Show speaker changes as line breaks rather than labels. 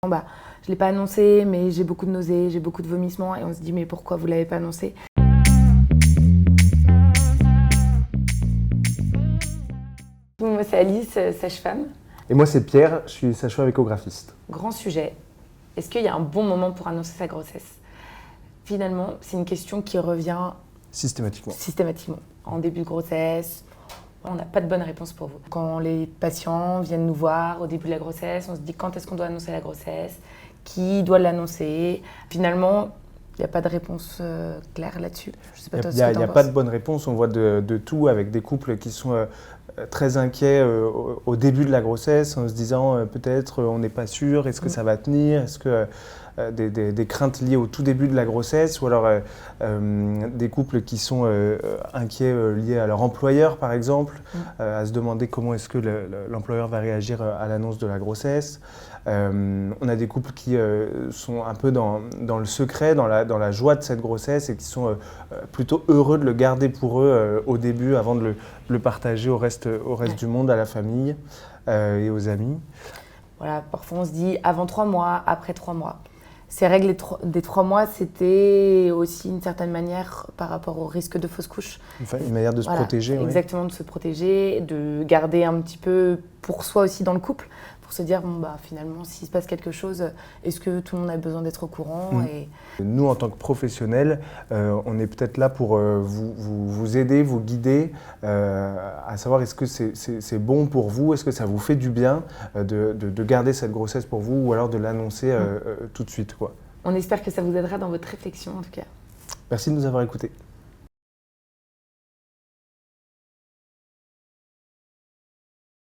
Bah, je ne l'ai pas annoncé, mais j'ai beaucoup de nausées, j'ai beaucoup de vomissements et on se dit mais pourquoi vous ne l'avez pas annoncé? Moi c'est Alice, sage-femme.
Et moi c'est Pierre, je suis sage-femme échographiste.
Grand sujet, est-ce qu'il y a un bon moment pour annoncer sa grossesse? Finalement, c'est une question qui revient systématiquement. En début de grossesse, on n'a pas de bonne réponse pour vous. Quand les patients viennent nous voir au début de la grossesse, on se dit quand est-ce qu'on doit annoncer la grossesse, qui doit l'annoncer. Finalement, il n'y a pas de réponse claire là-dessus. Je sais pas toi ce que t'en penses.
Il n'y a pas de bonne réponse, on voit de tout avec des couples qui sont très inquiets au début de la grossesse en se disant peut-être on n'est pas sûr, est-ce que ça va tenir, est-ce que des craintes liées au tout début de la grossesse ou alors des couples qui sont inquiets liés à leur employeur par exemple, à se demander comment est-ce que l'employeur va réagir à l'annonce de la grossesse. On a des couples qui sont un peu dans le secret, dans la joie de cette grossesse et qui sont plutôt heureux de le garder pour eux au début avant de le partager au reste du monde, à la famille et aux amis.
Voilà, parfois on se dit avant 3 mois, après 3 mois. Ces règles des 3 mois, c'était aussi une certaine manière par rapport au risque de fausse couche.
Une manière de se protéger.
Exactement, de se protéger, de garder un petit peu pour soi aussi dans le couple, pour se dire, bon, bah, finalement, s'il se passe quelque chose, est-ce que tout le monde a besoin d'être au courant et...
Nous, en tant que professionnels, on est peut-être là pour vous aider, vous guider, à savoir est-ce que c'est bon pour vous, est-ce que ça vous fait du bien de garder cette grossesse pour vous ou alors de l'annoncer tout de suite, quoi.
On espère que ça vous aidera dans votre réflexion en tout cas.
Merci de nous avoir écoutés.